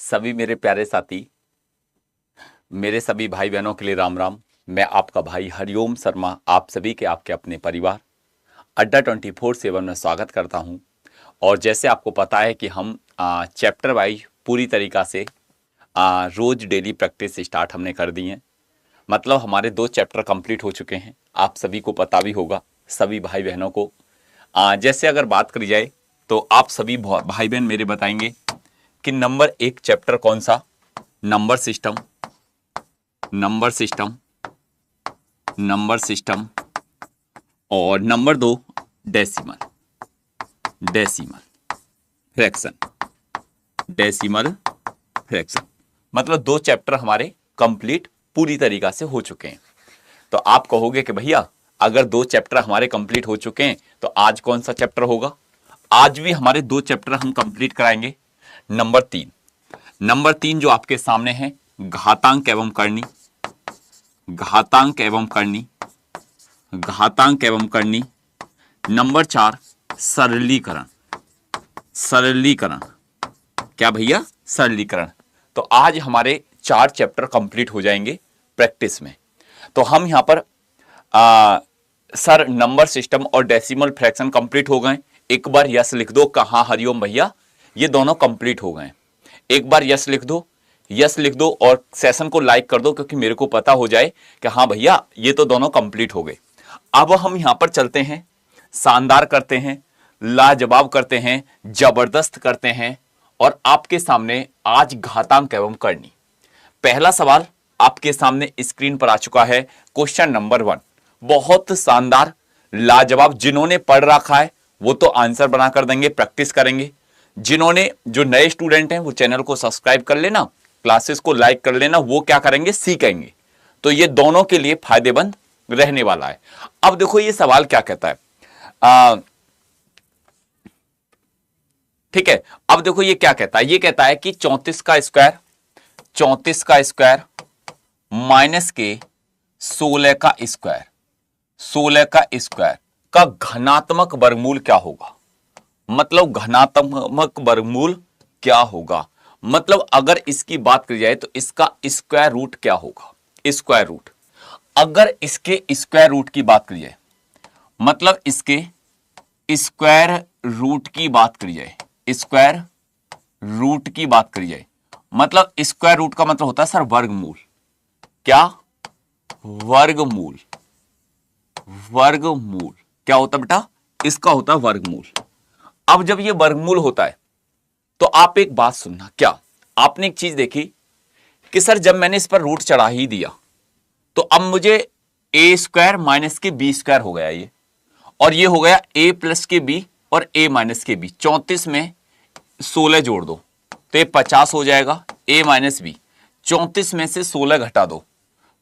सभी मेरे प्यारे साथी, मेरे सभी भाई बहनों के लिए राम राम। मैं आपका भाई हरिओम शर्मा आप सभी के आपके अपने परिवार अड्डा 24/7 में स्वागत करता हूं। और जैसे आपको पता है कि हम चैप्टर वाइज पूरी तरीक़ा से रोज़ डेली प्रैक्टिस स्टार्ट हमने कर दी है। मतलब हमारे 2 चैप्टर कंप्लीट हो चुके हैं। आप सभी को पता भी होगा, सभी भाई बहनों को। जैसे अगर बात करी जाए तो आप सभी भाई बहन मेरे बताएंगे कि नंबर 1 चैप्टर कौन सा? Number system. और नंबर 2 डेसिमल फ्रैक्शन। मतलब 2 चैप्टर हमारे कंप्लीट पूरी तरीका से हो चुके हैं। तो आप कहोगे कि भैया अगर 2 चैप्टर हमारे कंप्लीट हो चुके हैं तो आज कौन सा चैप्टर होगा? आज भी हमारे 2 चैप्टर हम कंप्लीट कराएंगे। नंबर 3 जो आपके सामने है, घातांक एवं करनी। नंबर 4 सरलीकरण। क्या भैया? सरलीकरण। तो आज हमारे 4 चैप्टर कंप्लीट हो जाएंगे प्रैक्टिस में। तो हम यहां पर सर नंबर सिस्टम और डेसिमल फ्रैक्शन कंप्लीट हो गए। एक बार यस लिख दो। कहाँ हरिओम भैया ये दोनों कंप्लीट हो गए। एक बार यस लिख दो और सेशन को लाइक कर दो, क्योंकि मेरे को पता हो जाए कि हाँ भैया ये तो दोनों कंप्लीट हो गए। अब हम यहां पर चलते हैं, शानदार करते हैं, लाजवाब करते हैं, जबरदस्त करते हैं। और आपके सामने आज घातांक एवं करनी। पहला सवाल आपके सामने स्क्रीन पर आ चुका है। क्वेश्चन नंबर 1 बहुत शानदार, लाजवाब। जिन्होंने पढ़ रखा है वो तो आंसर बनाकर देंगे, प्रैक्टिस करेंगे। जो नए स्टूडेंट हैं वो चैनल को सब्सक्राइब कर लेना, क्लासेस को लाइक कर लेना। वो क्या करेंगे? सीखेंगे। तो ये दोनों के लिए फायदेमंद रहने वाला है। अब देखो ये सवाल क्या कहता है। ठीक है, अब देखो ये क्या कहता है। ये कहता है कि 34 का स्क्वायर माइनस के 16 का स्क्वायर का घनात्मक वर्गमूल क्या होगा? मतलब घनात्मक वर्गमूल क्या होगा? मतलब अगर इसकी बात की जाए तो इसका स्क्वायर रूट क्या होगा? Square root. अगर इसके स्क्वायर रूट की बात की जाए, मतलब इसके स्क्वायर रूट की बात करी जाए, मतलब स्क्वायर रूट का मतलब होता है सर वर्गमूल। क्या? वर्गमूल क्या होता है बेटा? इसका होता है वर्गमूल। अब जब ये वर्गमूल होता है तो आप एक बात सुनना। क्या आपने एक चीज देखी कि सर जब मैंने इस पर रूट चढ़ा ही दिया तो अब मुझे ए स्क्वायर माइनस के बी स्क्वायर हो गया ये, और ये हो गया ए प्लस के बी और ए माइनस के बी। 34 में 16 जोड़ दो तो ये 50 हो जाएगा, ए माइनस बी। 34 में से 16 घटा दो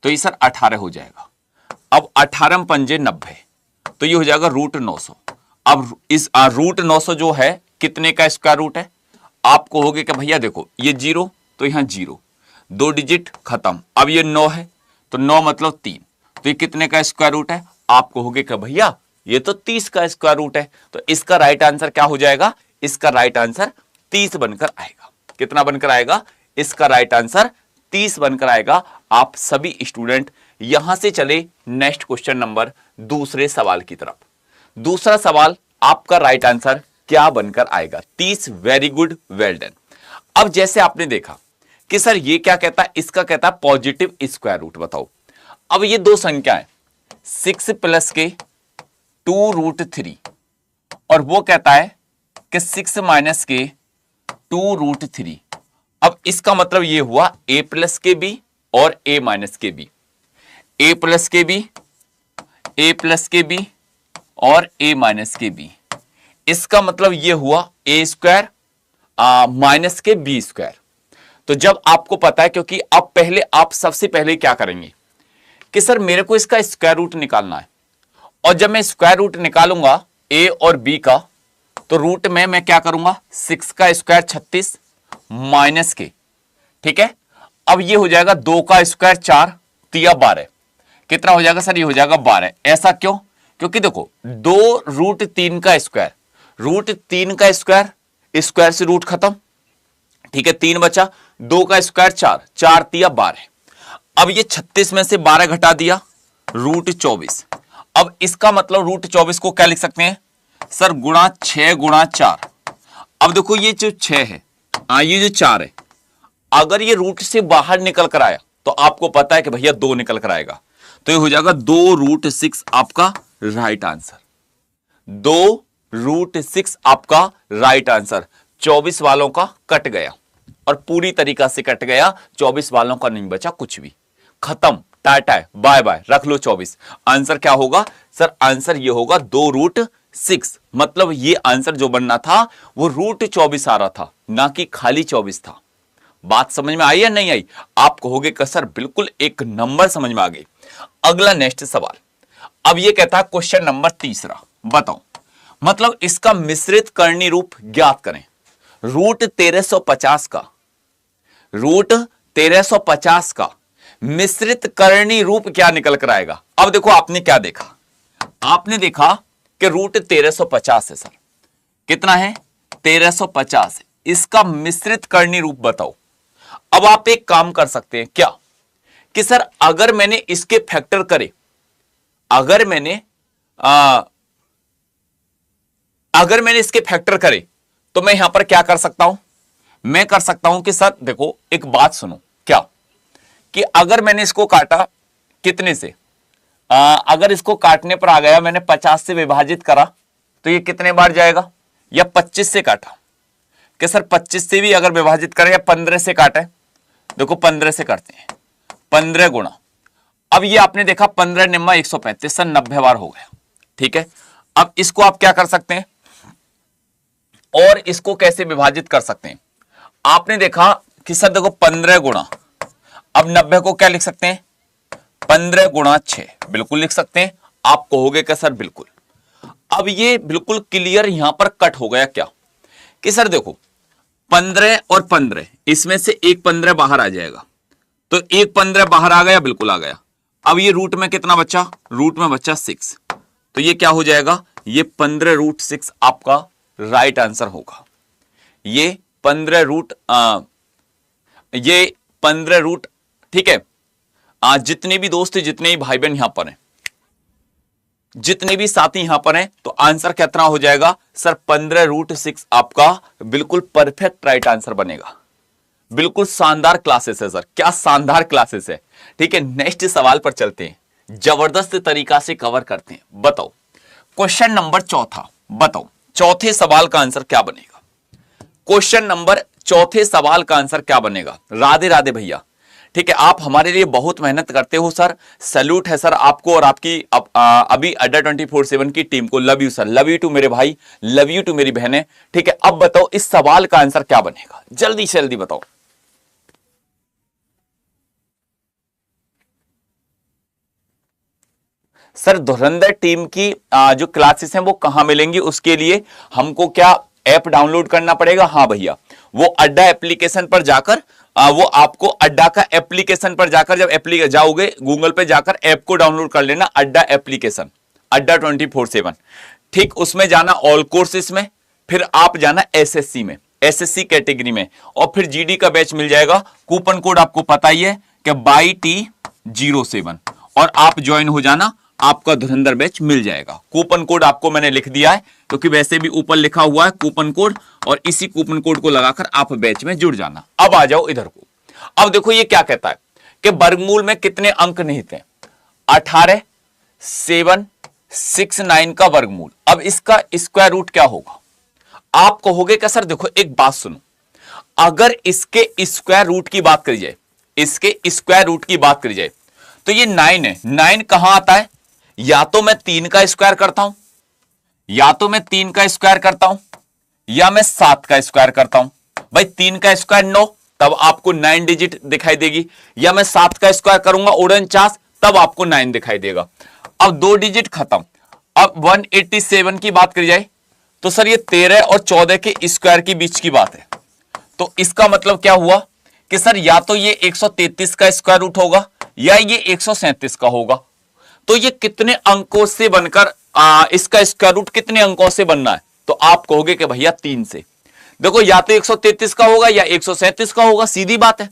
तो ये सर 18 हो जाएगा। अब 18 पंजे 90, तो ये हो जाएगा रूट 900। अब इस रूट 900 जो है कितने का स्क्वायर रूट है? आप कहोगे कि भैया देखो ये 0 तो यहां 0, 2 डिजिट खत्म। अब ये 9 है तो 9 मतलब 3, तो ये कितने का स्क्वायर रूट है? आप कहोगे कि भैया ये तो 30 का स्क्वायर रूट है। तो इसका राइट आंसर क्या हो जाएगा? इसका राइट आंसर 30 बनकर आएगा। कितना बनकर आएगा? इसका राइट आंसर 30 बनकर आएगा। आप सभी स्टूडेंट यहां से चले नेक्स्ट क्वेश्चन नंबर दूसरे सवाल की तरफ। दूसरा सवाल आपका राइट आंसर क्या बनकर आएगा? 30। Very good, well done. अब जैसे आपने देखा कि सर ये क्या कहता है, इसका कहता है पॉजिटिव स्क्वायर रूट। बताओ अब ये 2 संख्याएं 6 प्लस के 2 रूट 3, और वो कहता है कि 6 माइनस के 2 रूट 3। अब इसका मतलब ये हुआ ए प्लस के बी और ए माइनस के बी, ए प्लस के बी और ए माइनस के बी। इसका मतलब ये हुआ ए स्क्वायर माइनस के बी स्क्वायर। तो जब आपको पता है, क्योंकि अब पहले आप सबसे पहले क्या करेंगे कि सर मेरे को इसका स्क्वायर रूट निकालना है, और जब मैं स्क्वायर रूट निकालूंगा ए और बी का, तो रूट में मैं क्या करूंगा? 6 का स्क्वायर 36 माइनस के, ठीक है। अब ये हो जाएगा 2 का स्क्वायर 4 तिया 12। कितना हो जाएगा सर? ये हो जाएगा 12। ऐसा क्यों? क्योंकि देखो 2 रूट 3 का स्क्वायर, स्क्वायर से रूट खत्म, ठीक है, 3 बचा। 2 का स्क्वायर 4, 4 तिया 12। अब ये 36 में से 12 घटा दिया, रूट 24। अब इसका मतलब रूट 24 को क्या लिख सकते हैं सर, गुणा 6 गुणा 4। अब देखो ये जो 6 है, ये जो 4 है, अगर ये रूट से बाहर निकल कर आया तो आपको पता है कि भैया 2 निकल कर आएगा, तो ये हो जाएगा 2 रूट 6 आपका राइट आंसर। 2 रूट 6 आपका राइट आंसर। 24 वालों का कट गया और पूरी तरीका से कट गया, 24 वालों का नहीं बचा कुछ भी, खत्म, टाटा बाय बाय, रख लो 24। आंसर क्या होगा सर, आंसर ये होगा 2 रूट 6। मतलब ये आंसर जो बनना था वो रूट 24 आ रहा था, ना कि खाली 24 था। बात समझ में आई या नहीं आई? आप कहोगे कि सर बिल्कुल एक नंबर समझ में आ गई। अगला नेक्स्ट सवाल, अब ये कहता है क्वेश्चन नंबर 3, बताओ मतलब इसका मिश्रित करनी रूप ज्ञात करें। रूट 1350 का, रूट 1350 का मिश्रित करनी रूप क्या निकल कर आएगा। अब देखो आपने क्या देखा, आपने देखा कि रूट 1350 है सर, कितना है 1350 है, इसका मिश्रित करनी रूप बताओ। अब आप एक काम कर सकते हैं क्या कि सर अगर मैंने इसके फैक्टर करे, अगर मैंने इसके फैक्टर करे तो मैं यहां पर क्या कर सकता हूं, मैं कर सकता हूं कि सर देखो एक बात सुनो, क्या कि अगर मैंने इसको काटा कितने से, अगर इसको काटने पर आ गया मैंने 50 से विभाजित करा तो ये कितने बार जाएगा, या 25 से काटा कि सर 25 से भी अगर विभाजित करें, या 15 से काटे, देखो 15 से करते हैं, 15 गुणा, अब ये आपने देखा 15 निम्मा 135 सर 90 बार हो गया, ठीक है। अब इसको आप क्या कर सकते हैं और इसको कैसे विभाजित कर सकते हैं, आपने देखा कि सर देखो 15 गुणा, अब 90 को क्या लिख सकते हैं 15 गुणा 6, बिल्कुल लिख सकते हैं। आप कहोगे कि सर बिल्कुल, अब ये बिल्कुल क्लियर यहां पर कट हो गया क्या कि सर देखो 15 और 15, इसमें से एक 15 बाहर आ जाएगा, तो एक 15 बाहर आ गया, बिल्कुल आ गया। अब ये रूट में कितना बचा, रूट में बचा 6, तो ये क्या हो जाएगा, ये 15 रूट 6 आपका राइट आंसर होगा। ये 15 रूट ठीक है। जितने भी दोस्त, जितने भी भाई बहन यहां पर हैं, जितने भी साथी यहां पर हैं, तो आंसर कितना हो जाएगा सर 15 रूट 6 आपका बिल्कुल परफेक्ट राइट आंसर बनेगा। बिल्कुल शानदार क्लासेस है सर, क्या शानदार क्लासेस है। ठीक है, नेक्स्ट सवाल पर चलते हैं, जबरदस्त तरीका से कवर करते हैं। बताओ क्वेश्चन नंबर 4, बताओ चौथे सवाल का आंसर क्या बनेगा। क्वेश्चन नंबर 4 सवाल का आंसर क्या बनेगा। राधे राधे भैया, ठीक है, आप हमारे लिए बहुत मेहनत करते हो सर, सैल्यूट है सर आपको और आपकी अभी अड्डा 24/7 की टीम को। Love you sir, love you too मेरे भाई, लव यू टू मेरी बहनें। ठीक है, अब बताओ इस सवाल का आंसर क्या बनेगा, जल्दी से जल्दी बताओ। सर धुरंधर टीम की जो क्लासेस हैं वो कहां मिलेंगी, उसके लिए हमको क्या ऐप डाउनलोड करना पड़ेगा। हाँ भैया, वो अड्डा एप्लीकेशन पर जाकर वो आपको अड्डा का एप्लीकेशन पर जाकर, जब जाओगे गूगल पे जाकर ऐप को डाउनलोड कर लेना, अड्डा एप्लीकेशन, अड्डा 24/7। ठीक, उसमें जाना ऑल कोर्सेस में, फिर आप जाना एसएससी में, एसएससी कैटेगरी में, और फिर जीडी का बैच मिल जाएगा। कूपन कोड आपको पता ही है कि BYT07, और आप ज्वाइन हो जाना, आपका धुरंधर बैच मिल जाएगा। कूपन कोड आपको मैंने लिख दिया है क्योंकि वैसे भी ऊपर लिखा हुआ है कूपन कोड, और इसी कूपन कोड को लगाकर आप बैच में जुड़ जाना। अब आ जाओ इधर को। अब देखो ये क्या कहता है कि वर्गमूल में कितने अंक निहित हैं, 18 7 6 9 का वर्गमूल। अब इसका स्क्वायर रूट क्या होगा। आप कहोगे कि सर देखो एक बात सुनो, अगर इसके स्क्वायर रूट की बात करी जाए, इसके स्क्वायर रूट की बात करी जाए तो ये 9 है। 9 कहां आता है, या तो मैं 3 का स्क्वायर करता हूं, या तो मैं 3 का स्क्वायर करता हूं, या मैं 7 का स्क्वायर करता हूं। भाई 3 का स्क्वायर 9, तब आपको 9 डिजिट दिखाई देगी, या मैं 7 का स्क्वायर करूंगा 49, तब आपको 9 दिखाई देगा। अब 2 डिजिट खत्म। अब 187 की बात करी जाए तो सर ये 13 और 14 के स्क्वायर के बीच की बात है। तो इसका मतलब क्या हुआ कि सर या तो ये 133 का स्क्वायर रूट होगा, या ये 137 का होगा। तो ये कितने अंकों से बनकर इसका स्क्वायर रूट कितने अंकों से बनना है, तो आप कहोगे कि भैया 3 से। देखो या तो 133 का होगा या 137 का होगा, सीधी बात है।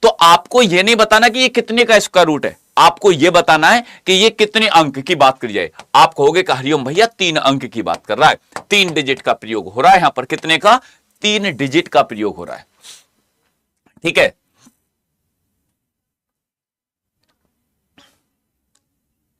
तो आपको यह नहीं बताना कि ये कितने का स्क्वायर रूट है, आपको यह बताना है कि ये कितने अंक की बात करी जाए। आप कहोगे कि हरिओम भैया 3 अंक की बात कर रहा है, 3 डिजिट का प्रयोग हो रहा है यहां पर, कितने का, 3 डिजिट का प्रयोग हो रहा है। ठीक है,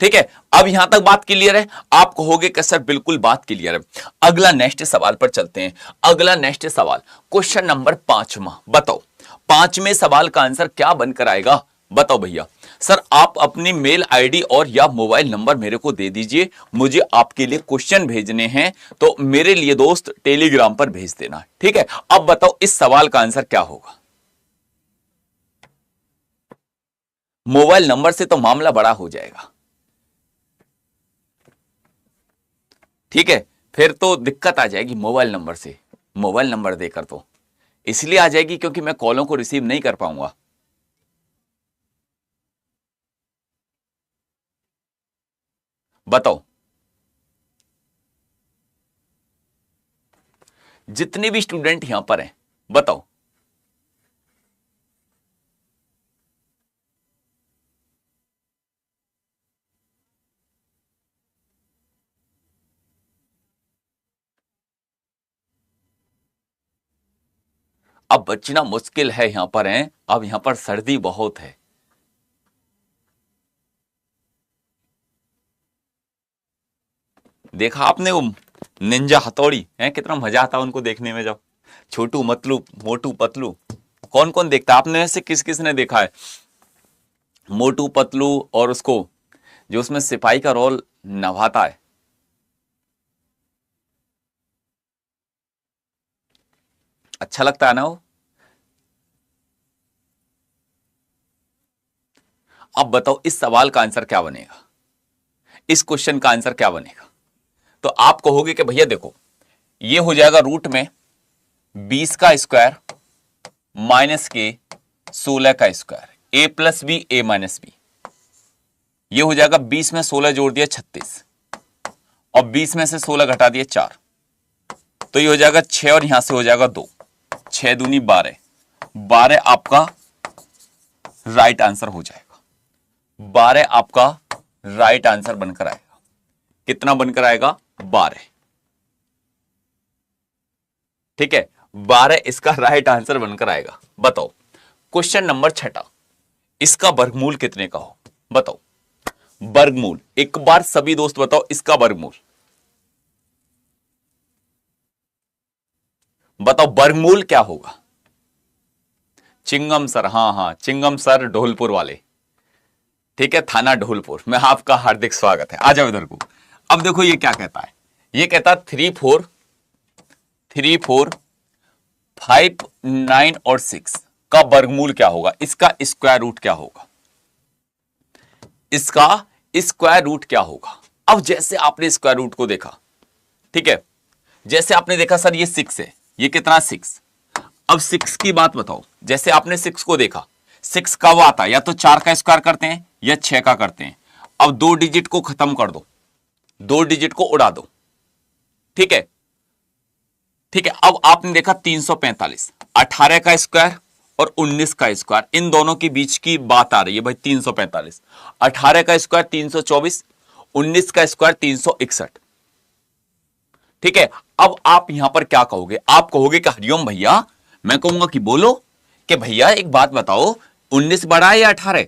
ठीक है, अब यहां तक बात क्लियर है। आप कहोगे कि सर बिल्कुल बात क्लियर है। अगला नेक्स्ट सवाल पर चलते हैं। अगला नेक्स्ट सवाल क्वेश्चन नंबर 5वां, बताओ 5वें सवाल का आंसर क्या बनकर आएगा, बताओ भैया। सर आप अपनी मेल आईडी और या मोबाइल नंबर मेरे को दे दीजिए, मुझे आपके लिए क्वेश्चन भेजने हैं, तो मेरे लिए दोस्त टेलीग्राम पर भेज देना। ठीक है, अब बताओ इस सवाल का आंसर क्या होगा। मोबाइल नंबर से तो मामला बड़ा हो जाएगा, ठीक है, फिर तो दिक्कत आ जाएगी मोबाइल नंबर से, मोबाइल नंबर देकर तो इसलिए आ जाएगी क्योंकि मैं कॉलों को रिसीव नहीं कर पाऊंगा। बताओ जितने भी स्टूडेंट यहां पर हैं, बताओ। अब बचना मुश्किल है यहां पर है, अब यहां पर सर्दी बहुत है। देखा आपने वो निंजा हथौड़ी है, कितना मजा आता उनको देखने में, जब छोटू मतलू मोटू पतलू, कौन कौन देखता है आपने से, किस किस ने देखा है मोटू पतलू, और उसको जो उसमें सिपाही का रोल निभाता है, अच्छा लगता है ना वो। अब बताओ इस सवाल का आंसर क्या बनेगा, इस क्वेश्चन का आंसर क्या बनेगा। तो आप कहोगे कि भैया देखो ये हो जाएगा रूट में 20 का स्क्वायर माइनस के 16 का स्क्वायर, ए प्लस बी ए माइनस बी। ये हो जाएगा 20 में 16 जोड़ दिया 36, और 20 में से 16 घटा दिया 4, तो ये हो जाएगा 6 और यहां से हो जाएगा 2, 6 दूनी 12, 12 आपका राइट आंसर हो जाएगा, 12 आपका राइट आंसर बनकर आएगा। कितना बनकर आएगा, 12। ठीक है, 12 इसका राइट आंसर बनकर आएगा। बताओ क्वेश्चन नंबर 6, इसका वर्गमूल कितने का हो, बताओ वर्गमूल, एक बार सभी दोस्त बताओ इसका वर्गमूल, बताओ वर्गमूल क्या होगा। चिंगम सर, हाँ हाँ चिंगम सर ढोलपुर वाले, ठीक है, थाना ढोलपुर में आपका हार्दिक स्वागत है, आ जाओ इधर को। अब देखो ये क्या कहता है, ये कहता है 3 4 5 9 और 6 का वर्गमूल क्या होगा, इसका स्क्वायर रूट क्या होगा, इसका स्क्वायर रूट क्या होगा। अब जैसे आपने स्क्वायर रूट को देखा, ठीक है, जैसे आपने देखा सर ये 6 है, ये कितना 6। अब 6 की बात बताओ, जैसे आपने 6 को देखा, 6 कब आता है, या तो 4 का स्क्वायर करते हैं या 6 का करते हैं। अब 2 डिजिट को खत्म कर दो, 2 डिजिट को उड़ा दो, ठीक है, ठीक है। अब आपने देखा 345, 18 का स्क्वायर और 19 का स्क्वायर, इन दोनों के बीच की बात आ रही है भाई। 345, 18 का स्क्वायर 324, 19 का स्क्वायर 361, ठीक है। अब आप यहां पर क्या कहोगे, आप कहोगे कि हरिओम भैया, मैं कहूंगा कि बोलो कि भैया एक बात बताओ, 19 बड़ा है या 18,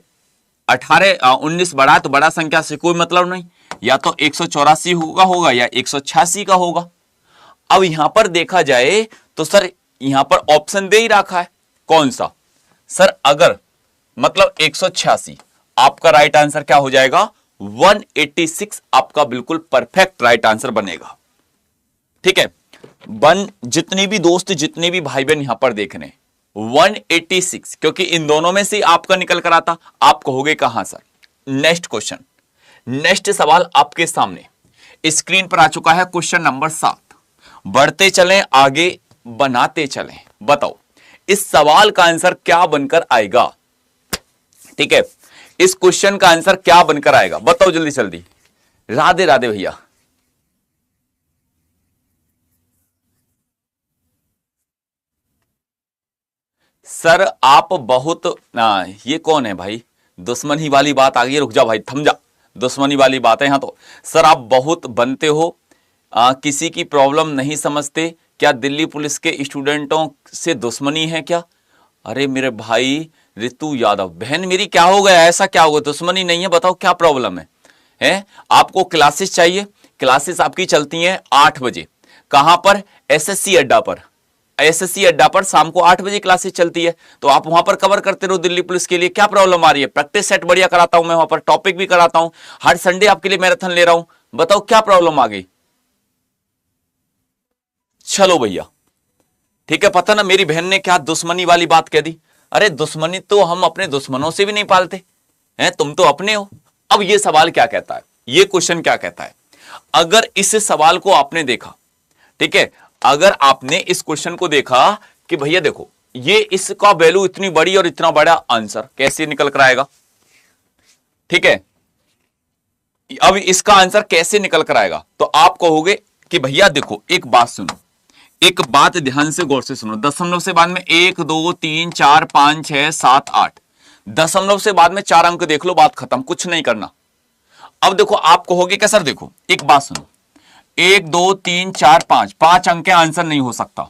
19 बड़ा तो बड़ा संख्या से कोई मतलब नहीं, या तो 184 होगा या 186 का होगा। अब यहां पर देखा जाए तो सर यहां पर ऑप्शन दे ही रखा है, कौन सा सर, अगर मतलब 186, आपका राइट आंसर क्या हो जाएगा, 186 आपका बिल्कुल परफेक्ट राइट आंसर बनेगा। ठीक है, जितने भी दोस्त जितने भी भाई बहन यहां पर देख रहे हैं 186, क्योंकि इन दोनों में से आपका निकल कर आता। आप कहोगे कहां सर। नेक्स्ट क्वेश्चन, नेक्स्ट सवाल आपके सामने स्क्रीन पर आ चुका है, क्वेश्चन नंबर 7। बढ़ते चलें आगे बनाते चलें, बताओ इस सवाल का आंसर क्या बनकर आएगा। ठीक है, इस क्वेश्चन का आंसर क्या बनकर आएगा, बताओ जल्दी जल्दी। राधे राधे भैया। सर आप बहुत ये कौन है भाई, दुश्मनी वाली बात आ गई। रुक जा भाई, थम जा, दुश्मनी वाली बात है यहाँ तो। सर आप बहुत बनते हो, किसी की प्रॉब्लम नहीं समझते, क्या दिल्ली पुलिस के स्टूडेंटों से दुश्मनी है क्या? अरे मेरे भाई ऋतु यादव, बहन मेरी क्या हो गया, ऐसा क्या होगा, दुश्मनी नहीं है, बताओ क्या प्रॉब्लम है? आपको क्लासेस चाहिए, क्लासेस आपकी चलती हैं 8 बजे, कहां पर? एसएससी अड्डा पर। एसएससी अड्डा पर शाम को 8 बजे क्लासेस चलती है, तो आप वहां पर कवर करते रहो दिल्ली पुलिस के लिए। क्या प्रॉब्लम आ रही है? प्रैक्टिस सेट बढ़िया कराता हूं मैं, वहां पर टॉपिक भी कराता हूं, हर संडे आपके लिए मैराथन ले रहा हूं, बताओ क्या प्रॉब्लम आ गई? चलो भैया ठीक है, पता ना मेरी बहन ने क्या दुश्मनी वाली बात कह दी। अरे दुश्मनी तो हम अपने दुश्मनों से भी नहीं पालते हैं, तुम तो अपने हो। अब ये सवाल क्या कहता है, ये क्वेश्चन क्या कहता है? अगर इस सवाल को आपने देखा, ठीक है, अगर आपने इस क्वेश्चन को देखा कि भैया देखो ये इसका वैल्यू इतनी बड़ी और इतना बड़ा, आंसर कैसे निकल कर आएगा? ठीक है, अब इसका आंसर कैसे निकल कर आएगा? तो आप कहोगे कि भैया देखो एक बात सुनो, एक बात ध्यान से गौर से सुनो। दशमलव से बाद में 1 2 3 4 5 6 7 8, दशमलव से बाद में 4 अंक देख लो, बात खत्म, कुछ नहीं करना। अब देखो आप कहोगे क्या सर, देखो एक बात सुनो, 1 2 3 4 5, 5 अंक के आंसर नहीं हो सकता।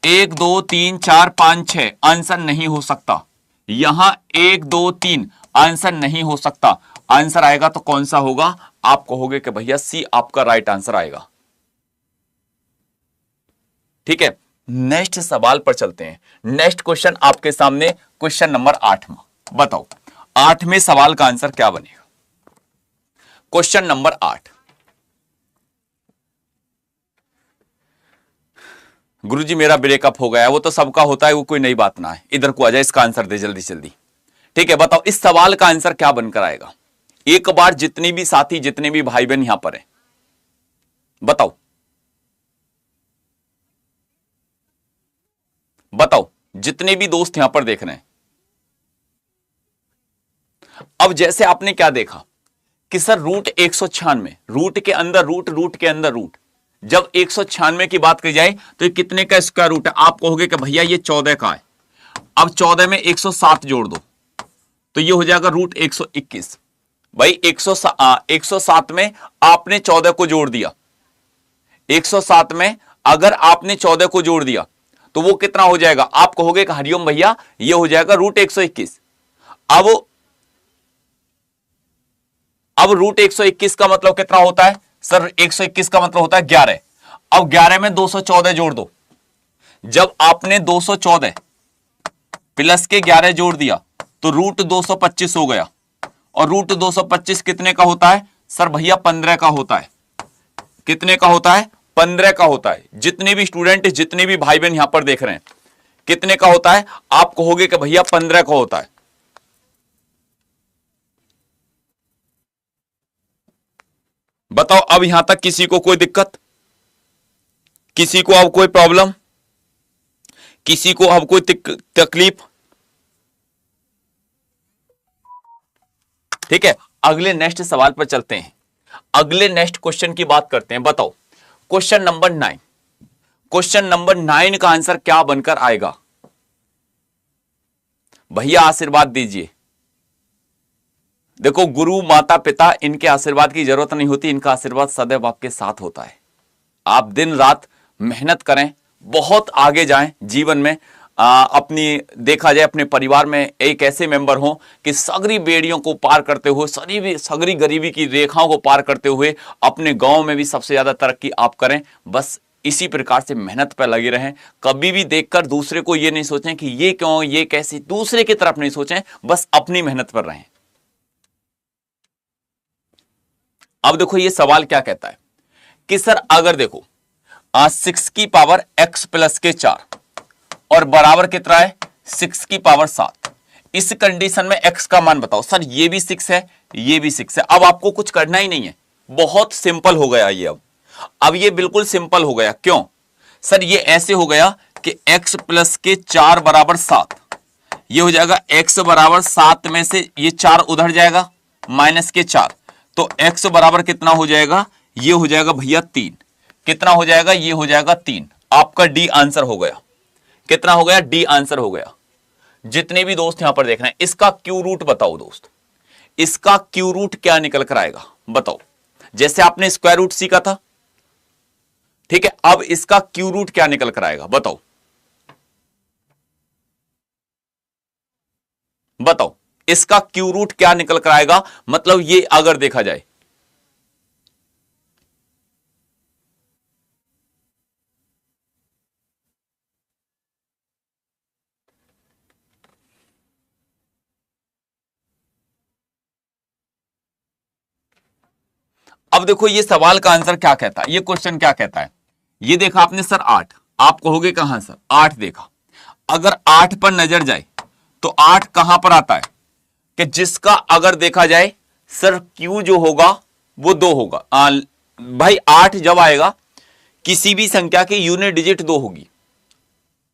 1 2 3 4 5 6 आंसर नहीं हो सकता। यहां 1 2 3 आंसर नहीं हो सकता। आंसर आएगा तो कौन सा होगा? आप कहोगे कि भैया सी आपका राइट आंसर आएगा। ठीक है, नेक्स्ट सवाल पर चलते हैं। नेक्स्ट क्वेश्चन आपके सामने, क्वेश्चन नंबर 8। बताओ 8वें सवाल का आंसर क्या बनेगा? Question number 8। गुरुजी मेरा ब्रेकअप हो गया, वो तो सबका होता है, वो कोई नई बात ना है, इधर को आ जाए, इसका आंसर दे जल्दी जल्दी। ठीक है, बताओ इस सवाल का आंसर क्या बनकर आएगा? एक बार जितनी भी साथी, जितने भी भाई बहन यहां पर हैं, बताओ बताओ, जितने भी दोस्त यहां पर देख रहे हैं। अब जैसे आपने क्या देखा कि सर रूट 196, रूट के अंदर रूट, रूट के अंदर रूट, जब 196 की बात की जाए तो ये कितने का स्क्वायर रूट है? आप कहोगे कि भैया ये 14 का है। अब 14 में 107 जोड़ दो तो ये हो जाएगा रूट 121। भाई 107 में आपने 14 को जोड़ दिया, 107 में अगर आपने 14 को जोड़ दिया तो वो कितना हो जाएगा? आप कहोगे कि हरिओम भैया ये हो जाएगा रूट 121। अब रूट 121 का मतलब कितना होता है सर? 121 का मतलब होता है 11। अब 11 में 214 जोड़ दो। जब आपने 214 प्लस के 11 जोड़ दिया तो रूट 225 हो गया। और रूट 225 कितने का होता है सर? भैया 15 का होता है। कितने का होता है? 15 का होता है। जितने भी स्टूडेंट, जितने भी भाई बहन यहां पर देख रहे हैं, कितने का होता है? आप कहोगे कि भैया 15 का होता है। बताओ अब यहां तक किसी को कोई दिक्कत, किसी को अब कोई प्रॉब्लम, किसी को अब कोई तकलीफ? ठीक है, अगले नेक्स्ट सवाल पर चलते हैं, अगले नेक्स्ट क्वेश्चन की बात करते हैं। बताओ क्वेश्चन नंबर 9, क्वेश्चन नंबर 9 का आंसर क्या बनकर आएगा? भैया आशीर्वाद दीजिए। देखो गुरु माता पिता, इनके आशीर्वाद की जरूरत नहीं होती, इनका आशीर्वाद सदैव आपके साथ होता है। आप दिन रात मेहनत करें, बहुत आगे जाएं जीवन में। अपनी देखा जाए अपने परिवार में एक ऐसे मेंबर हो कि सगरी बेड़ियों को पार करते हुए, सगरी गरीबी की रेखाओं को पार करते हुए अपने गांव में भी सबसे ज्यादा तरक्की आप करें। बस इसी प्रकार से मेहनत पर लगे रहें। कभी भी देखकर दूसरे को ये नहीं सोचें कि ये क्यों, ये कैसे, दूसरे की तरफ नहीं सोचें, बस अपनी मेहनत पर रहें। अब देखो ये सवाल क्या कहता है कि सर अगर देखो 6 की पावर x प्लस के 4 और बराबर कितना है 6 की पावर 7, इस कंडीशन में x का मान बताओ। सर ये भी 6 है, ये भी 6 है। अब आपको कुछ करना ही नहीं है, बहुत सिंपल हो गया ये। अब ये बिल्कुल सिंपल हो गया। क्यों सर? ये ऐसे हो गया कि x प्लस के 4 बराबर 7, ये हो जाएगा x बराबर 7 में से ये 4 उधर जाएगा माइनस के 4, तो x बराबर कितना हो जाएगा? ये हो जाएगा भैया 3। कितना हो जाएगा? ये हो जाएगा 3। आपका डी आंसर हो गया। कितना हो गया? डी आंसर हो गया। जितने भी दोस्त यहां पर देख रहे हैं, इसका क्यू रूट बताओ दोस्त, इसका क्यू रूट क्या निकल कर आएगा बताओ। जैसे आपने स्क्वायर रूट सीखा था, ठीक है, अब इसका क्यू रूट क्या निकल कर आएगा बताओ, बताओ इसका क्यू रूट क्या निकल कर आएगा। मतलब ये अगर देखा जाए, अब देखो ये सवाल का आंसर क्या कहता है, ये क्वेश्चन क्या कहता है। ये देखा आपने सर 8, आप कहोगे कहां सर 8 देखा, अगर 8 पर नजर जाए तो 8 कहां पर आता है कि जिसका अगर देखा जाए सर क्यू जो होगा वो 2 होगा। भाई 8 जब आएगा किसी भी संख्या की यूनिट डिजिट 2 होगी,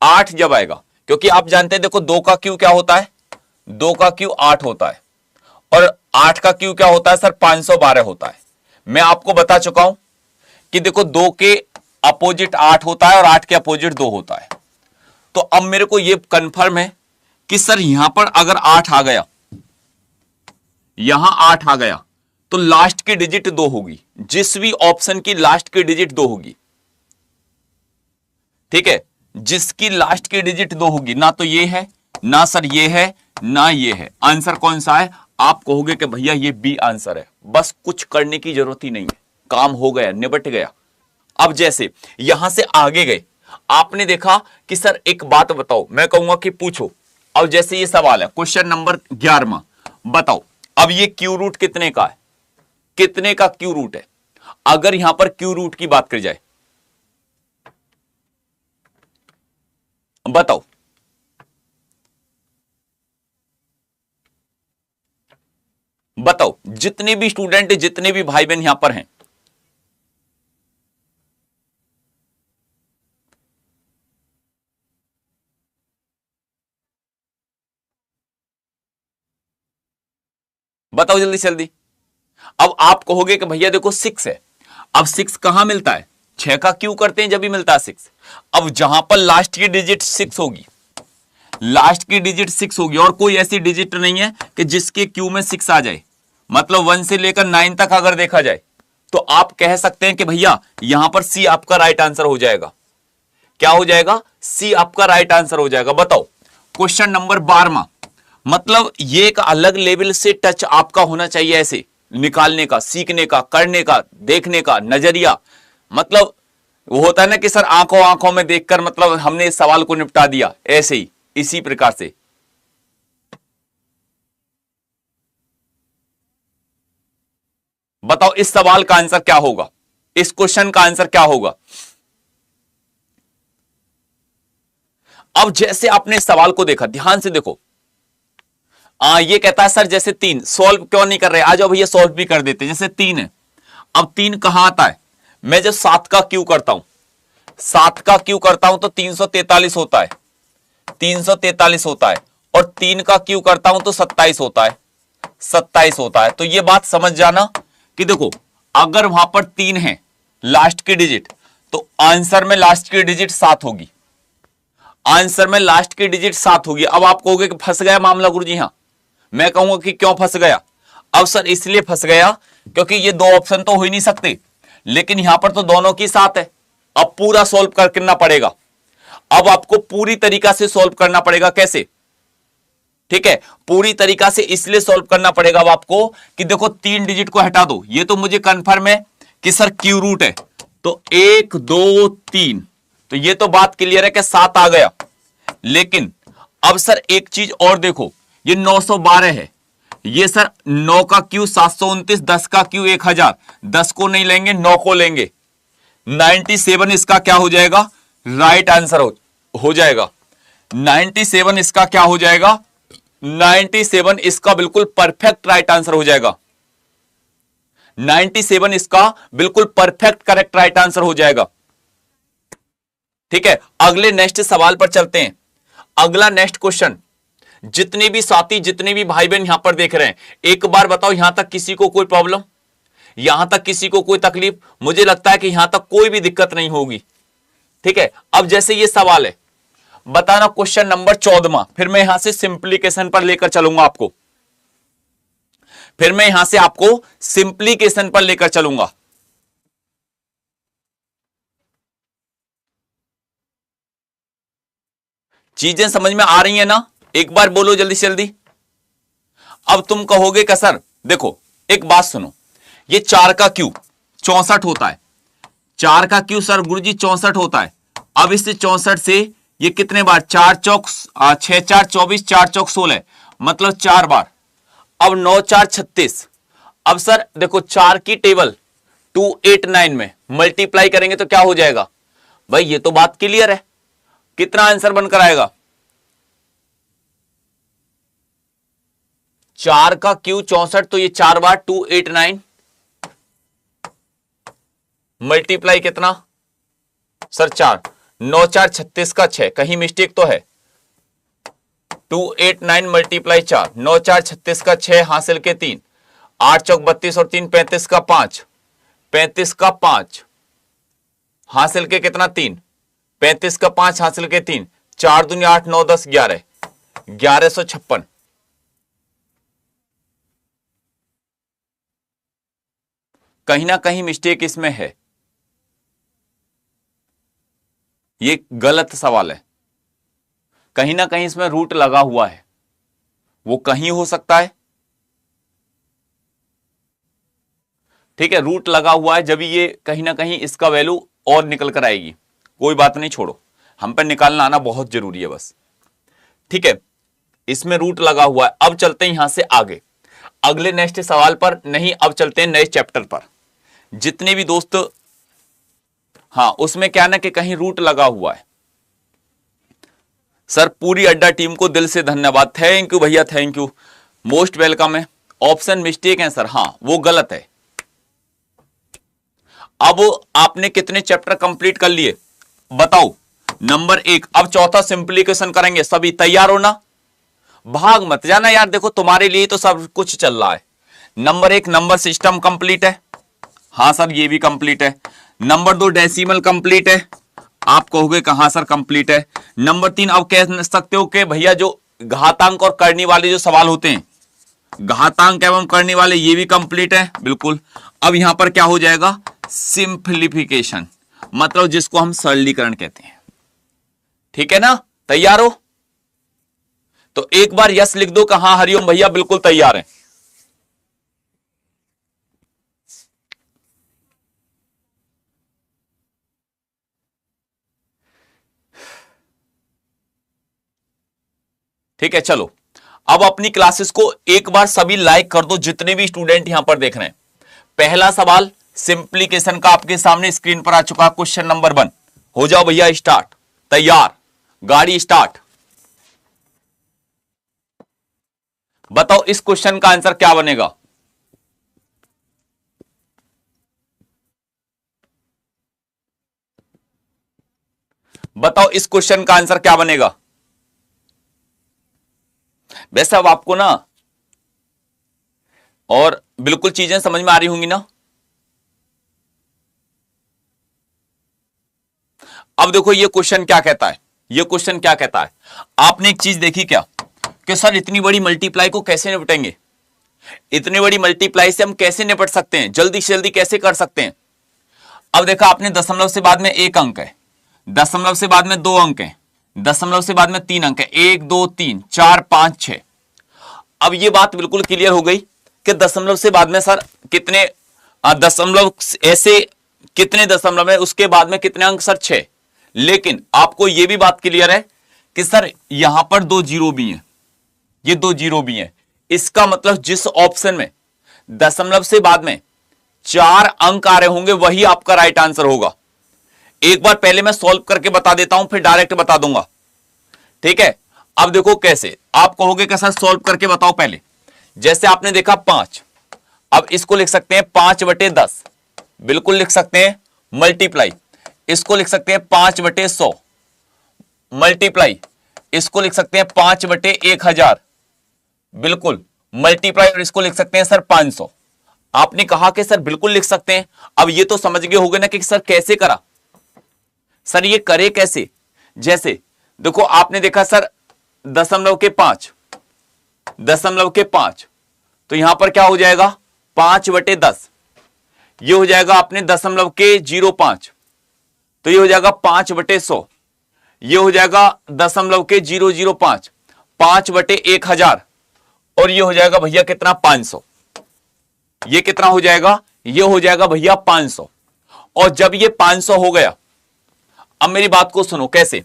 8 जब आएगा, क्योंकि आप जानते हैं देखो 2 का क्यू क्या होता है, 2 का क्यू 8 होता है और 8 का क्यू क्या होता है सर 512 होता है। मैं आपको बता चुका हूं कि देखो 2 के अपोजिट 8 होता है और 8 के अपोजिट 2 होता है। तो अब मेरे को यह कंफर्म है कि सर यहां पर अगर 8 आ गया, यहां 8 आ गया तो लास्ट की डिजिट 2 होगी, जिस भी ऑप्शन की लास्ट की डिजिट 2 होगी, ठीक है, जिसकी लास्ट की डिजिट 2 होगी, ना तो ये है ना सर ये है ना ये है, आंसर कौन सा है। आप कहोगे कि भैया ये बी आंसर है, बस कुछ करने की जरूरत ही नहीं है, काम हो गया, निपट गया। अब जैसे यहां से आगे गए, आपने देखा कि सर एक बात बताओ, मैं कहूंगा कि पूछो। अब जैसे ये सवाल है क्वेश्चन नंबर 11, बताओ अब ये क्यू रूट कितने का है, कितने का क्यू रूट है। अगर यहां पर क्यू रूट की बात करी जाए, बताओ बताओ जितने भी स्टूडेंट, जितने भी भाई बहन यहां पर हैं, बताओ जल्दी से जल्दी। अब आप कहोगे कि भैया देखो 6 है, अब 6 कहां मिलता है, 6 का क्यू करते हैं जब भी मिलता है 6। अब जहां पर लास्ट की डिजिट 6 होगी, लास्ट की डिजिट 6 होगी और कोई ऐसी डिजिट नहीं है कि जिसके क्यू में 6 आ जाए, मतलब 1 से लेकर 9 तक अगर देखा जाए तो आप कह सकते हैं कि भैया यहां पर सी आपका राइट आंसर हो जाएगा। क्या हो जाएगा, सी आपका राइट आंसर हो जाएगा। बताओ क्वेश्चन नंबर 12, मतलब ये एक अलग लेवल से टच आपका होना चाहिए, ऐसे निकालने का, सीखने का, करने का, देखने का नजरिया। मतलब वो होता है ना कि सर आंखों आंखों में देखकर मतलब हमने इस सवाल को निपटा दिया, ऐसे ही इसी प्रकार से। बताओ इस सवाल का आंसर क्या होगा, इस क्वेश्चन का आंसर क्या होगा। अब जैसे आपने इस सवाल को देखा, ध्यान से देखो, ये कहता है सर जैसे 3 सॉल्व क्यों नहीं कर रहे, आ जाओ भैया सॉल्व भी कर देते। जैसे 3 है, अब 3 कहां आता है, मैं जब 7 का क्यू करता हूं, 7 का क्यू करता हूं तो 343 होता है, 343 होता है, और 3 का क्यू करता हूं तो 27 होता है, 27 होता है। तो ये बात समझ जाना कि देखो अगर वहां पर 3 है लास्ट की डिजिट, तो आंसर में लास्ट की डिजिट 7 होगी, आंसर में लास्ट की डिजिट 7 होगी। अब आप कहोगे कि फंस गया मामला गुरुजी। हां, मैं कहूंगा कि क्यों फंस गया। अब सर इसलिए फंस गया क्योंकि ये दो ऑप्शन तो हो ही नहीं सकते, लेकिन यहां पर तो दोनों की 7 है। अब पूरा सॉल्व करना पड़ेगा, अब आपको पूरी तरीका से सॉल्व करना पड़ेगा। कैसे, ठीक है, पूरी तरीका से इसलिए सॉल्व करना पड़ेगा अब आपको कि देखो 3 डिजिट को हटा दो, ये तो मुझे कंफर्म है कि सर क्यू रूट है, तो 1 2 3, तो ये तो बात क्लियर है कि 7 आ गया। लेकिन अब सर एक चीज और देखो, ये 912 है, ये सर 9 का क्यू 729, 10 का क्यू 1000, 10 को नहीं लेंगे 9 को लेंगे, 97 इसका क्या हो जाएगा, राइट आंसर हो जाएगा। 97 इसका क्या हो जाएगा, 97 इसका बिल्कुल परफेक्ट राइट आंसर हो जाएगा। 97 इसका बिल्कुल परफेक्ट करेक्ट राइट आंसर हो जाएगा। ठीक है, अगले नेक्स्ट सवाल पर चलते हैं। अगला नेक्स्ट क्वेश्चन, जितने भी साथी, जितने भी भाई बहन यहां पर देख रहे हैं, एक बार बताओ यहां तक किसी को कोई प्रॉब्लम, यहां तक किसी को कोई तकलीफ? मुझे लगता है कि यहां तक कोई भी दिक्कत नहीं होगी। ठीक है, अब जैसे ये सवाल है, बताना क्वेश्चन नंबर 14वां। फिर मैं यहां से सिंप्लीकेशन पर लेकर चलूंगा आपको, फिर मैं यहां से आपको सिंप्लीकेशन पर लेकर चलूंगा। चीजें समझ में आ रही है ना? एक बार बोलो जल्दी से जल्दी। अब तुम कहोगे कि सर देखो एक बात सुनो, ये 4 का क्यूब 64 होता है, 4 का क्यूब सर गुरुजी 64 होता है। अब इस 64 से ये कितने बार, 4 चौक 6 4 24, 4 चौक 16, मतलब 4 बार। अब 9 4 36। अब सर देखो 4 की टेबल 289 में मल्टीप्लाई करेंगे तो क्या हो जाएगा? भाई ये तो बात क्लियर है। कितना आंसर बनकर आएगा? 4 का क्यूब 64, तो ये 4 बार 289 मल्टीप्लाई कितना सर 4, 9 4 36 का 6, कहीं मिस्टेक तो है? 289 मल्टीप्लाई 4, 9 4 36 का 6 हासिल के 3, 8 चौक 32 और 3 35 का 5, 35 का 5 हासिल के कितना 3, 35 का 5 हासिल के 3, 4 दूनी 8 9 10 11, 1156। कहीं ना कहीं मिस्टेक इसमें है, ये गलत सवाल है। कहीं ना कहीं इसमें रूट लगा हुआ है, वो कहीं हो सकता है, ठीक है, रूट लगा हुआ है, जब ये कहीं ना कहीं इसका वैल्यू और निकल कर आएगी। कोई बात नहीं, छोड़ो, हम पर निकालना आना बहुत जरूरी है बस, ठीक है। इसमें रूट लगा हुआ है। अब चलते हैं यहां से आगे अगले नेक्स्ट सवाल पर, नहीं अब चलते हैं नए चैप्टर पर। जितने भी दोस्त, हाँ उसमें क्या ना कि कहीं रूट लगा हुआ है। सर पूरी अड्डा टीम को दिल से धन्यवाद, थैंक यू भैया, थैंक यू, मोस्ट वेलकम है। ऑप्शन मिस्टेक है सर, हाँ वो गलत है। अब आपने कितने चैप्टर कंप्लीट कर लिए बताओ? नंबर 1। अब चौथा सिंप्लीकेशन करेंगे, सभी तैयार हो ना? भाग मत जाना यार, देखो तुम्हारे लिए तो सब कुछ चल रहा है। नंबर 1 नंबर सिस्टम कंप्लीट है, हाँ सर ये भी कंप्लीट है। नंबर 2 डेसिमल कंप्लीट है, आप कहोगे कहां सर कंप्लीट है। नंबर 3 अब कह सकते हो कि भैया जो घातांक और करने वाले जो सवाल होते हैं, घातांक एवं करने वाले, ये भी कंप्लीट है, बिल्कुल। अब यहां पर क्या हो जाएगा? सिंप्लीफिकेशन, मतलब जिसको हम सरलीकरण कहते हैं, ठीक है ना? तैयार हो तो एक बार यस लिख दो, कहां हरिओम भैया बिल्कुल तैयार है। ठीक है, चलो अब अपनी क्लासेस को एक बार सभी लाइक कर दो, जितने भी स्टूडेंट यहां पर देख रहे हैं। पहला सवाल सिंप्लीकेशन का आपके सामने स्क्रीन पर आ चुका, क्वेश्चन नंबर 1। हो जाओ भैया स्टार्ट, तैयार, गाड़ी स्टार्ट। बताओ इस क्वेश्चन का आंसर क्या बनेगा? बताओ इस क्वेश्चन का आंसर क्या बनेगा? वैसे अब आपको ना और बिल्कुल चीजें समझ में आ रही होंगी ना? अब देखो ये क्वेश्चन क्या कहता है, ये क्वेश्चन क्या कहता है। आपने एक चीज देखी क्या कि सर इतनी बड़ी मल्टीप्लाई को कैसे निपटेंगे, इतनी बड़ी मल्टीप्लाई से हम कैसे निपट सकते हैं, जल्दी से जल्दी कैसे कर सकते हैं। अब देखा आपने दशमलव से बाद में 1 अंक है, दशमलव से बाद में 2 अंक है, दशमलव से बाद में 3 अंक है, 1 2 3 4 5 6। अब ये बात बिल्कुल क्लियर हो गई कि दशमलव से बाद में सर कितने दशमलव, ऐसे कितने दशमलव है, उसके बाद में कितने अंक सर 6। लेकिन आपको यह भी बात क्लियर है कि सर यहां पर 2 जीरो भी हैं, ये 2 जीरो भी हैं। इसका मतलब जिस ऑप्शन में दशमलव से बाद में 4 अंक आ रहे होंगे वही आपका राइट आंसर होगा। एक बार पहले मैं सॉल्व करके बता देता हूं, फिर डायरेक्ट बता दूंगा, ठीक है। अब देखो कैसे, आप कहोगे कि सर सॉल्व करके बताओ पहले। जैसे आपने देखा 5, अब इसको लिख सकते हैं 5/10, बिल्कुल लिख सकते हैं। मल्टीप्लाई, इसको लिख सकते हैं 5/100, मल्टीप्लाई, इसको लिख सकते हैं 5/1000, बिल्कुल मल्टीप्लाई, और इसको लिख सकते हैं सर 500। आपने कहा कि सर बिल्कुल लिख सकते हैं। अब ये तो समझ गए होगे ना कि सर कैसे करा, सर ये करे कैसे। जैसे देखो आपने देखा सर 0.5, 0.5, तो यहां पर क्या हो जाएगा 5/10, ये हो जाएगा अपने 0.05, तो ये हो जाएगा 5/100, ये हो जाएगा 0.005, 5/1000, और ये हो जाएगा भैया कितना 500, ये कितना हो जाएगा, ये हो जाएगा भैया 500। और जब ये 500 हो गया, अब मेरी बात को सुनो कैसे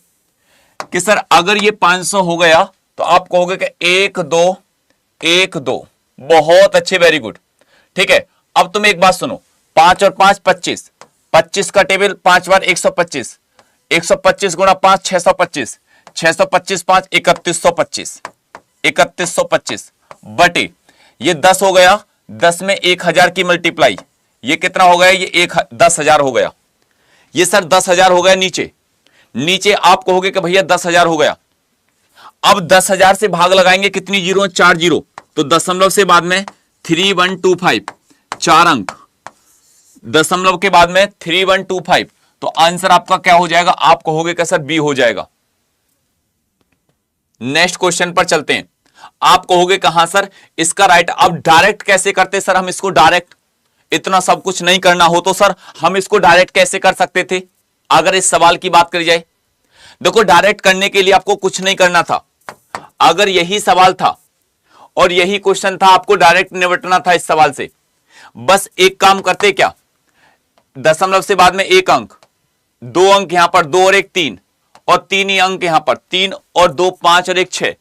कि सर अगर ये 500 हो गया तो आप कहोगे कि 1 2 1 2, बहुत अच्छे, वेरी गुड, ठीक है। अब तुम एक बात सुनो, 5 और 5 25, 25 का टेबल 5 बार 125, 125 गुणा 5 625, 625 5 3125, 3125 बटे ये 10 हो गया, 10 में 1000 की मल्टीप्लाई, ये कितना हो गया, ये 10,000 हो गया, ये सर 10,000 हो गया। नीचे नीचे आप कहोगे कि भैया 10,000 हो गया। अब 10,000 से भाग लगाएंगे, कितनी जीरो, 4 जीरो, तो दशमलव से बाद में 3125, 4 अंक, दशमलव के बाद में 3125, तो आंसर आपका क्या हो जाएगा, आप कहोगे कि सर बी हो जाएगा। नेक्स्ट क्वेश्चन पर चलते हैं। आप कहोगे कहां सर इसका राइट, अब डायरेक्ट कैसे करते सर, हम इसको डायरेक्ट, इतना सब कुछ नहीं करना हो तो सर हम इसको डायरेक्ट कैसे कर सकते थे अगर इस सवाल की बात करी जाए। देखो डायरेक्ट करने के लिए आपको कुछ नहीं करना था, अगर यही सवाल था और यही क्वेश्चन था, आपको डायरेक्ट निपटना था इस सवाल से। बस एक काम करते, क्या, दशमलव से बाद में एक अंक, 2 अंक यहां पर, 2 और 1 3, और 3 ही अंक यहां पर, 3 और 2 5 और 1 6,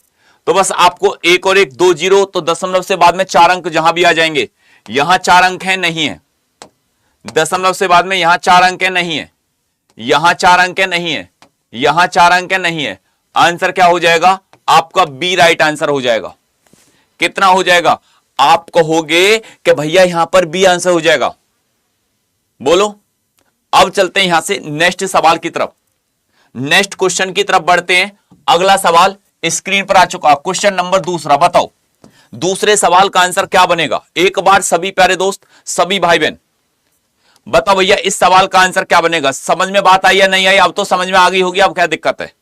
तो बस आपको 1 और 1 2 जीरो, तो दशमलव से बाद में 4 अंक जहां भी आ जाएंगे। यहां 4 अंक है, नहीं है, दशमलव से बाद में यहां 4 अंक है, नहीं है, यहां 4 अंक है, नहीं है, यहां 4 अंक है, नहीं है। आंसर क्या हो जाएगा आपका, बी राइट आंसर हो जाएगा। कितना हो जाएगा, आप कहोगे कि भैया यहां पर बी आंसर हो जाएगा। बोलो। अब चलते हैं यहां से नेक्स्ट सवाल की तरफ, नेक्स्ट क्वेश्चन की तरफ बढ़ते हैं। अगला सवाल स्क्रीन पर आ चुका, क्वेश्चन नंबर दूसरा। बताओ दूसरे सवाल का आंसर क्या बनेगा। एक बार सभी प्यारे दोस्त, सभी भाई बहन बताओ भैया इस सवाल का आंसर क्या बनेगा। समझ में बात आई या नहीं आई, अब तो समझ में आ गई होगी, अब क्या दिक्कत है।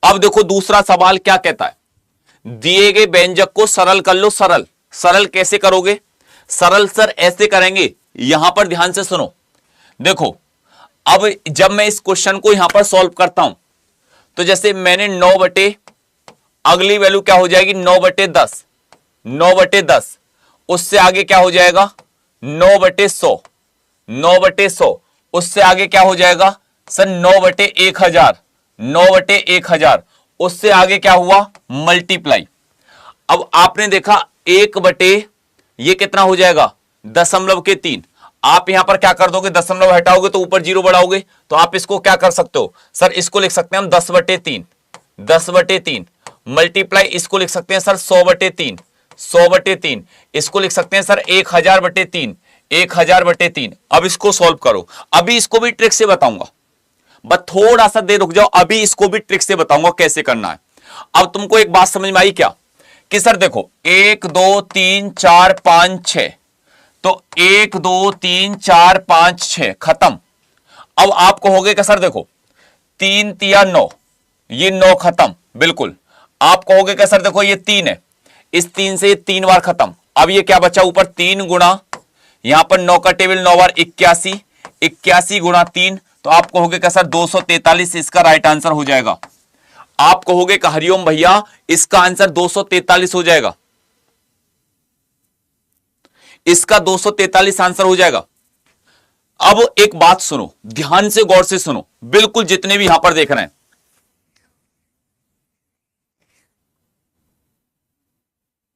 अब देखो दूसरा सवाल क्या कहता है, दिए गए व्यंजक को सरल कर लो। सरल, सरल कैसे करोगे, सरल सर ऐसे करेंगे, यहां पर ध्यान से सुनो। देखो अब जब मैं इस क्वेश्चन को यहां पर सॉल्व करता हूं, तो जैसे मैंने 9 बटे, अगली वैल्यू क्या हो जाएगी 9/10, 9/10, उससे आगे क्या हो जाएगा 9/100, 9/100, उससे आगे क्या हो जाएगा सर 9/1000, 9/1000, उससे आगे क्या हुआ मल्टीप्लाई। अब आपने देखा 1 बटे ये कितना हो जाएगा दशमलव के 3, आप यहां पर क्या कर दोगे, दशमलव हटाओगे तो ऊपर जीरो बढ़ाओगे, तो आप इसको क्या कर सकते हो सर, इसको लिख सकते हैं हम 10/3, 10/3 मल्टीप्लाई, इसको लिख सकते हैं सर 100/3, 100/3, इसको लिख सकते हैं सर 1000/3, 1000/3। अब इसको सॉल्व करो, अभी इसको भी ट्रिक से बताऊंगा, बस थोड़ा सा देर रुक जाओ, अभी इसको भी ट्रिक से बताऊंगा कैसे करना है। अब तुमको एक बात समझ में आई क्या कि सर देखो 1 2 3 4 5 6, तो 1 2 3 4 5 6 खत्म। अब आप कहोगे कि सर देखो 3 तिया 9, ये 9 खत्म, बिल्कुल। आप कहोगे कि सर देखो ये 3 है, इस 3 से 3 बार खत्म। अब ये क्या बचा ऊपर 3 गुणा, यहां पर 9 का टेबल 9 बार 81, 81 गुणा 3, तो आप कहोगे कि सर 243 इसका राइट आंसर हो जाएगा। आप कहोगे कि हरिओम भैया इसका आंसर 243 हो जाएगा, इसका 243 आंसर हो जाएगा। अब एक बात सुनो, ध्यान से गौर से सुनो, बिल्कुल जितने भी यहां पर देख रहे हैं,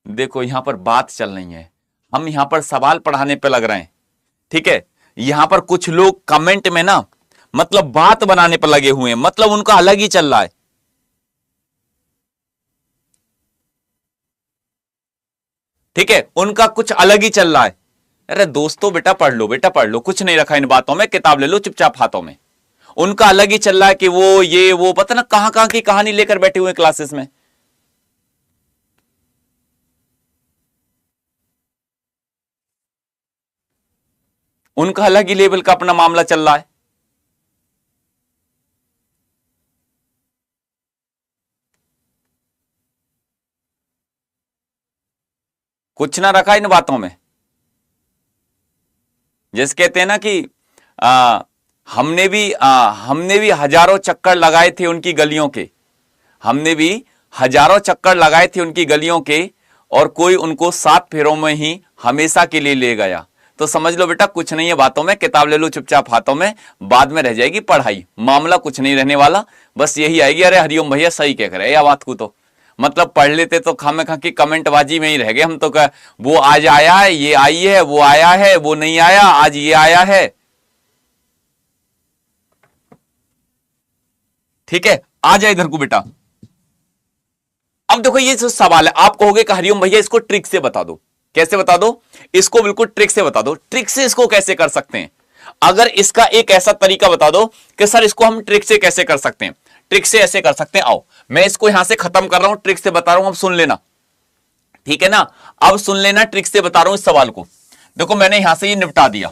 देखो यहां पर बात चल रही है, हम यहां पर सवाल पढ़ाने पे लग रहे हैं, ठीक है। यहां पर कुछ लोग कमेंट में ना मतलब बात बनाने पर लगे हुए हैं, मतलब उनका अलग ही चल रहा है, ठीक है, उनका कुछ अलग ही चल रहा है। अरे दोस्तों बेटा पढ़ लो, बेटा पढ़ लो, कुछ नहीं रखा इन बातों में, किताब ले लो चुपचाप हाथों में। उनका अलग ही चल रहा है कि वो ये वो पता ना कहां कहां की कहानी लेकर बैठे हुए क्लासेस में। उनका अलग ही लेवल का अपना मामला चल रहा है। कुछ ना रखा इन बातों में। जैसे कहते हैं ना कि हमने भी हजारों चक्कर लगाए थे उनकी गलियों के, हमने भी हजारों चक्कर लगाए थे उनकी गलियों के, और कोई उनको 7 फेरों में ही हमेशा के लिए ले गया। तो समझ लो बेटा कुछ नहीं है बातों में, किताब ले लो चुपचाप हाथों में, बाद में रह जाएगी पढ़ाई, मामला कुछ नहीं रहने वाला। बस यही आएगी, अरे हरिओम भैया सही कह रहे या बात को, तो मतलब पढ़ लेते तो खामे खा की कमेंटबाजी में ही रह गए हम तो। वो आज आया है, ये आई है, वो आया है, वो नहीं आया, आज ये आया है। ठीक है, आ जाए इधर को बेटा। अब देखो ये जो सवाल है, आप कहोगे कि हरिओम भैया इसको ट्रिक से बता दो। कैसे बता दो? इसको बिल्कुल ट्रिक से बता दो। ट्रिक से इसको कैसे कर सकते हैं? अगर इसका एक ऐसा तरीका बता दो कि सर इसको हम ट्रिक से कैसे कर सकते हैं। ट्रिक से ऐसे कर सकते हैं, आओ मैं इसको यहां से खत्म कर रहा हूं, ट्रिक से बता रहा हूं, अब सुन लेना, ठीक है ना? अब सुन लेना, ट्रिक से बता रहा हूं इस सवाल को। देखो मैंने यहां से ये निपटा दिया,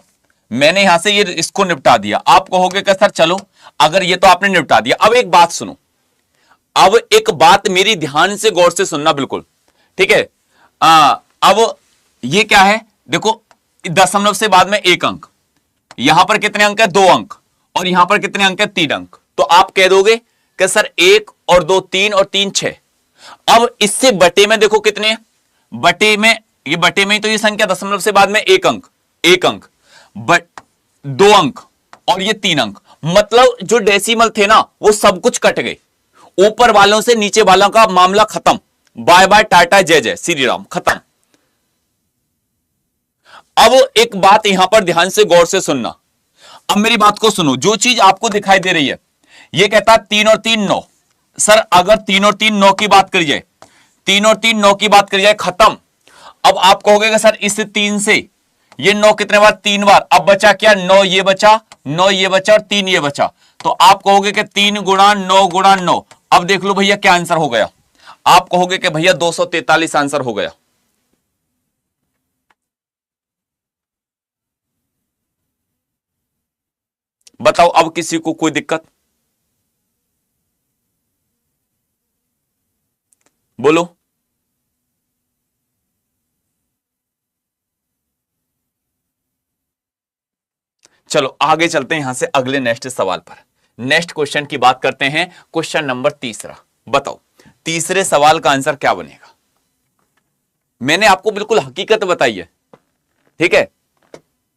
मैंने यहां से ये इसको निपटा दिया। आप कहोगे कि सर चलो, अगर ये तो आपने निपटा दिया, अब एक बात सुनो, अब एक बात मेरी ध्यान से गौर से सुनना बिल्कुल, ठीक है? अब ये क्या है, देखो दशमलव से बाद में एक अंक, यहां पर कितने अंक है? 2 अंक, और यहां पर कितने अंक है? 3 अंक। तो आप कह दोगे कि सर 1 और 2 3 और 3 6। अब इससे बटे में देखो कितने, बटे में, ये बटे में तो ये संख्या दशमलव से बाद में एक अंक, एक अंक, बट 2 अंक और ये 3 अंक, मतलब जो डेसिमल थे ना वो सब कुछ कट गए, ऊपर वालों से नीचे वालों का मामला खत्म, बाय बाय टाटा जय जय श्री राम, खत्म। अब एक बात यहां पर ध्यान से गौर से सुनना, अब मेरी बात को सुनो, जो चीज आपको दिखाई दे रही है, ये कहता है 3 और 3 9। सर अगर 3 और 3 9 की बात करी जाए, 3 और 3 9 की बात करी जाए, खत्म। अब आप कहोगे कि सर इस 3 से ये 9 कितने बार? 3 बार। अब बचा क्या? 9 ये बचा, 9 ये बचा और 3 ये बचा। तो आप कहोगे कि 3 गुणा 9 गुणा 9। अब देख लो भैया क्या आंसर हो गया, आप कहोगे कि भैया 243 आंसर हो गया। बताओ अब किसी को कोई दिक्कत? बोलो। चलो आगे चलते हैं यहां से अगले नेक्स्ट सवाल पर। नेक्स्ट क्वेश्चन की बात करते हैं, क्वेश्चन नंबर तीसरा। बताओ तीसरे सवाल का आंसर क्या बनेगा? मैंने आपको बिल्कुल हकीकत बताई है, ठीक है?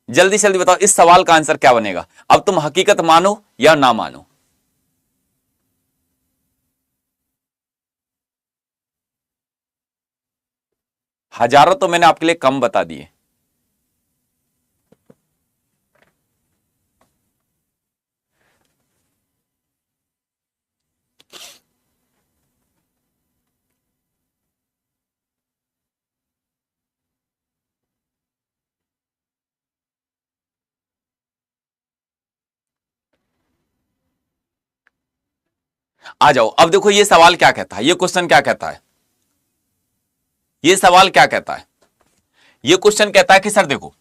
जल्दी जल्दी बताओ इस सवाल का आंसर क्या बनेगा। अब तुम हकीकत मानो या ना मानो। हजारों तो मैंने आपके लिए कम बता दिए। आ जाओ, अब देखो ये सवाल क्या कहता है, ये क्वेश्चन क्या कहता है, ये सवाल क्या कहता है? ये क्वेश्चन कहता है कि सर देखो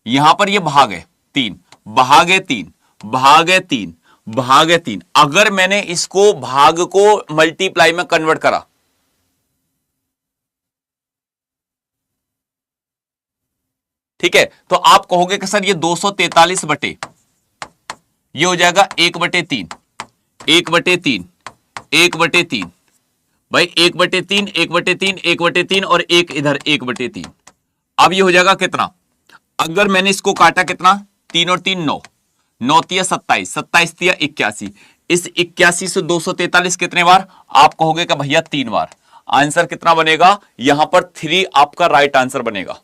यहां पर ये भाग है 3, भाग है 3, भाग है 3, भाग है 3। अगर मैंने इसको भाग को मल्टीप्लाई में कन्वर्ट करा, ठीक है, तो आप कहोगे कि सर ये 243 बटे, ये हो जाएगा 1/3, 1/3, 1/3। भाई 1/3, 1/3, 1/3 और एक इधर 1/3। अब ये हो जाएगा कितना? अगर मैंने इसको काटा कितना, 3 और 3 9, 9 तिया 27, 27 तिया 81। इस 81 से 243 कितने बार? आप कहोगे कि भैया 3 बार। आंसर कितना बनेगा? यहां पर 3 आपका राइट आंसर बनेगा।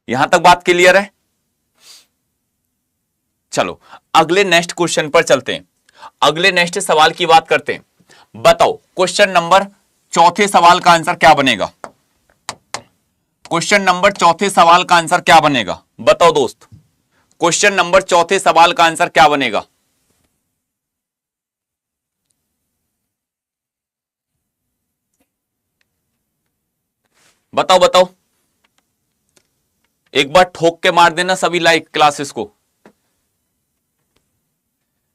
यहां तक बात क्लियर है? चलो अगले नेक्स्ट क्वेश्चन पर चलते हैं, अगले नेक्स्ट सवाल की बात करते हैं। बताओ क्वेश्चन नंबर चौथे सवाल का आंसर क्या बनेगा? क्वेश्चन नंबर चौथे सवाल का आंसर क्या बनेगा? बताओ दोस्त, क्वेश्चन नंबर चौथे सवाल का आंसर क्या बनेगा? बताओ बताओ। एक बार ठोक के मार देना सभी लाइक क्लासेस को।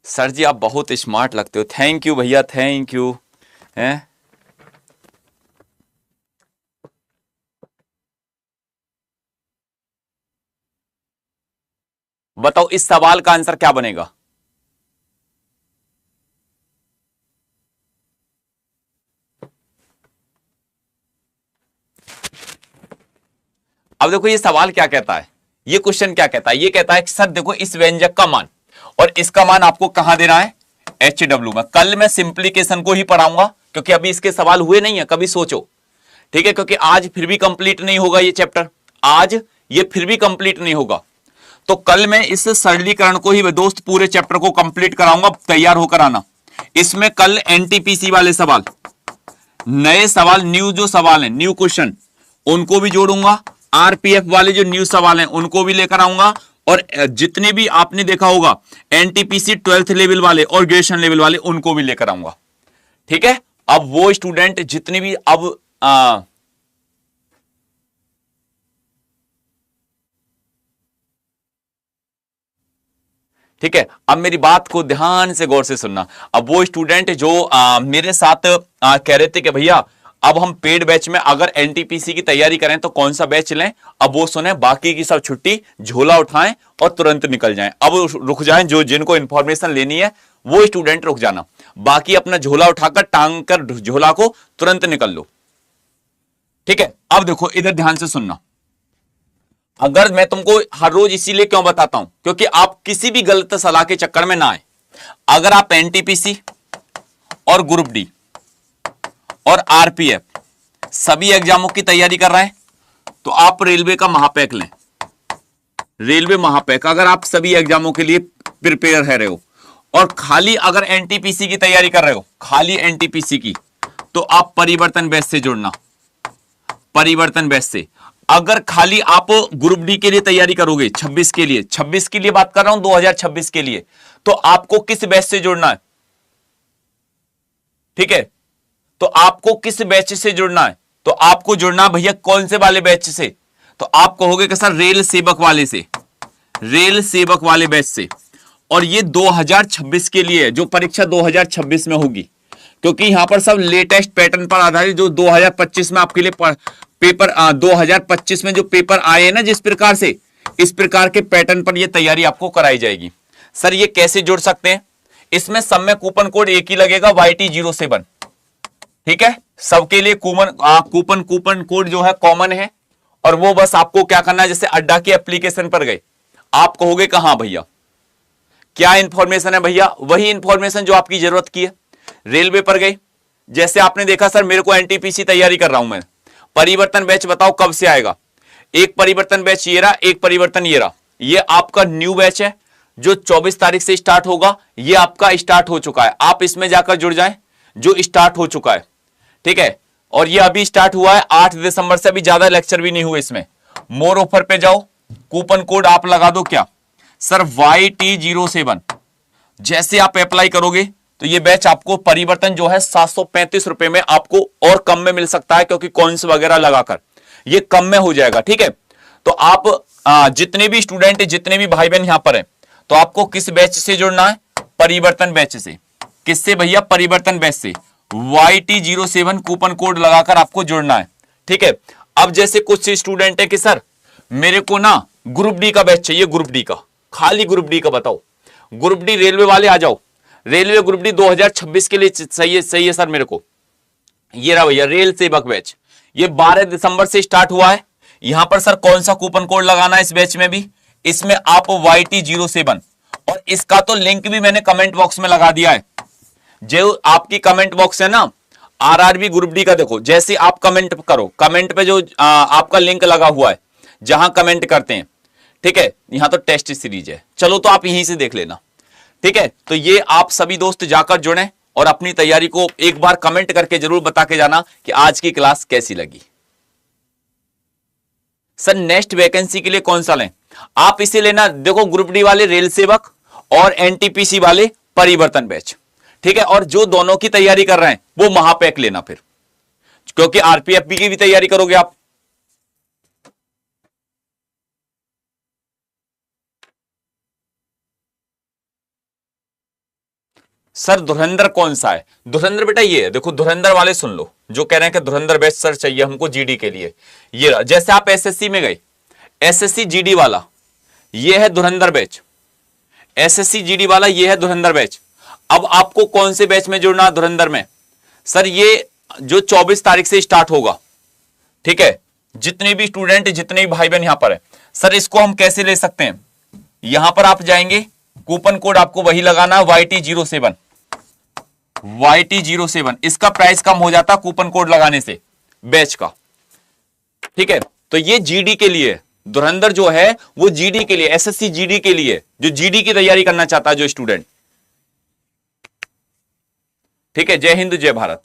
सर जी आप बहुत स्मार्ट लगते हो, थैंक यू भैया, थैंक यू। हैं बताओ इस सवाल का आंसर क्या बनेगा? अब देखो ये सवाल क्या कहता है, ये क्वेश्चन क्या कहता है, ये कहता है कि सर देखो इस व्यंजक का मान और इसका मान आपको कहां देना है, HW में। कल मैं सिंप्लीकेशन को ही पढ़ाऊंगा क्योंकि अभी इसके सवाल हुए नहीं है, कभी सोचो, ठीक है, क्योंकि आज फिर भी कंप्लीट नहीं होगा ये चैप्टर, आज ये फिर भी कंप्लीट नहीं होगा। तो कल मैं इस सरलीकरण को ही दोस्त पूरे चैप्टर को कंप्लीट कराऊंगा, तैयार होकर आना। इसमें कल एनटीपीसी वाले सवाल, नए सवाल, न्यू जो सवाल है, न्यू क्वेश्चन, उनको भी जोड़ूंगा। आरपीएफ वाले जो न्यू सवाल हैं उनको भी लेकर आऊंगा, और जितने भी आपने देखा होगा एनटीपीसी 12th लेवल वाले और ग्रेजुएशन लेवल वाले उनको भी लेकर आऊंगा, ठीक है। अब वो स्टूडेंट जितने भी अब ठीक है, अब मेरी बात को ध्यान से गौर से सुनना। अब वो स्टूडेंट जो मेरे साथ कह रहे थे कि भैया अब हम पेड बैच में अगर एनटीपीसी की तैयारी करें तो कौन सा बैच लें, अब वो सुने, बाकी की सब छुट्टी झोला उठाएं और तुरंत निकल जाएं। अब रुक जाएं, जो जिनको इंफॉर्मेशन लेनी है वो स्टूडेंट रुक जाना, बाकी अपना झोला उठाकर टांग कर झोला को तुरंत निकल लो, ठीक है। अब देखो इधर ध्यान से सुनना, अगर मैं तुमको हर रोज इसीलिए क्यों बताता हूं, क्योंकि आप किसी भी गलत सलाह के चक्कर में ना आए। अगर आप एनटीपीसी और ग्रुप डी और आरपीएफ सभी एग्जामों की तैयारी कर रहे हैं तो आप रेलवे का महापैक लें, रेलवे महापैक। अगर आप सभी एग्जामों के लिए प्रिपेयर है रहे हो और खाली अगर एनटीपीसी की तैयारी कर रहे हो, खाली एनटीपीसी की, तो आप परिवर्तन बैच से जुड़ना, परिवर्तन बैच से। अगर खाली आप ग्रुप डी के लिए तैयारी करोगे 26 के लिए, 26 के लिए बात कर रहा हूं, 2026 के लिए, तो आपको किस बैच से जुड़ना है, ठीक है, तो आपको किस बैच से जुड़ना है, तो आपको जुड़ना भैया कौन से वाले बैच से, तो आप कहोगे कि सर रेल सेवक वाले से, रेल सेवक वाले बैच से। और ये 2026 के लिए जो परीक्षा 2026 में होगी, क्योंकि यहां पर सब लेटेस्ट पैटर्न पर आधारित जो 2025 में आपके लिए पेपर 2025 में जो पेपर आए हैं ना, जिस प्रकार से, इस प्रकार के पैटर्न पर यह तैयारी आपको कराई जाएगी। सर ये कैसे जुड़ सकते हैं, इसमें सब में कूपन कोड एक ही लगेगा, YT07, ठीक है, सबके लिए कूपन कोड जो है कॉमन है। और वो बस आपको क्या करना है, जैसे अड्डा की एप्लीकेशन पर गए, आप कहोगे कहां भैया क्या इंफॉर्मेशन है, भैया वही इंफॉर्मेशन जो आपकी जरूरत की है। रेलवे पर गए, जैसे आपने देखा सर मेरे को एनटीपीसी तैयारी कर रहा हूं मैं, परिवर्तन बैच बताओ कब से आएगा, एक परिवर्तन बैच ये रहा, एक परिवर्तन ये रहा, ये आपका न्यू बैच है जो 24 तारीख से स्टार्ट होगा, ये आपका स्टार्ट हो चुका है, आप इसमें जाकर जुड़ जाएं, जो स्टार्ट हो चुका है, ठीक है। और ये अभी स्टार्ट हुआ है 8 दिसंबर से, अभी ज्यादा लेक्चर भी नहीं हुए इसमें। मोर ऑफर पे जाओ, कूपन कोड आप लगा दो क्या सर, YT07, जैसे आप अप्लाई करोगे तो ये बैच आपको परिवर्तन जो है 735 रुपए में आपको और कम में मिल सकता है, क्योंकि कॉइंस वगैरह लगाकर ये कम में हो जाएगा, ठीक है। तो आप जितने भी स्टूडेंट, जितने भी भाई बहन यहां पर हैं, तो आपको किस बैच से जुड़ना है, परिवर्तन बैच से। किससे भैया, परिवर्तन बैच से, YT07 कूपन कोड लगाकर आपको जुड़ना है, ठीक है। अब जैसे कुछ स्टूडेंट है कि सर मेरे को ना ग्रुप डी का बैच चाहिए, ग्रुप डी का, खाली ग्रुप डी का बताओ, ग्रुप डी रेलवे वाले आ जाओ, रेलवे ग्रुप डी 2026 के लिए सही है, सही है सर मेरे को। ये रहा भैया रेल सेवक बैच, ये 12 दिसंबर से स्टार्ट हुआ है। यहां पर सर कौन सा कूपन कोड लगाना है इस बैच में भी, इसमें आप YT07, और इसका तो लिंक भी मैंने कमेंट बॉक्स में लगा दिया है। जो आपकी कमेंट बॉक्स है ना आरआरबी ग्रुप डी का, देखो जैसे आप कमेंट करो, कमेंट पे जो आपका लिंक लगा हुआ है जहां कमेंट करते हैं, ठीक है, यहां तो टेस्ट सीरीज है, चलो तो आप यहीं से देख लेना, ठीक है। तो ये आप सभी दोस्त जाकर जुड़ें और अपनी तैयारी को एक बार कमेंट करके जरूर बता के जाना कि आज की क्लास कैसी लगी। सर नेक्स्ट वैकेंसी के लिए कौन सा लें, आप इसे लेना, देखो ग्रुप डी वाले रेल सेवक और एनटीपीसी वाले परिवर्तन बैच, ठीक है। और जो दोनों की तैयारी कर रहे हैं वो महापैक लेना फिर, क्योंकि आरपीएफ की भी तैयारी करोगे आप। सर धुरंधर कौन सा है? धुरंधर बेटा ये है, देखो धुरंधर वाले सुन लो जो कह रहे हैं कि धुरंधर बैच सर चाहिए हमको जीडी के लिए। ये रहा, जैसे आप एसएससी में गए, एसएससी जीडी वाला ये है धुरंधर बैच, एसएससी जीडी वाला ये है धुरंधर बैच। अब आपको कौन से बैच में जुड़ना धुरंधर में? सर ये जो 24 तारीख से स्टार्ट होगा, ठीक है, जितने भी स्टूडेंट जितने भी भाई बहन यहां पर है, सर इसको हम कैसे ले सकते हैं? यहां पर आप जाएंगे, कूपन कोड आपको वही लगाना YT07, YT07, इसका प्राइस कम हो जाता कूपन कोड लगाने से बैच का, ठीक है। तो ये जीडी के लिए, धुरंधर जो है वो जीडी के लिए, एसएससी जीडी के लिए, जो जीडी की तैयारी करना चाहता है जो स्टूडेंट, ठीक है। जय हिंद जय भारत।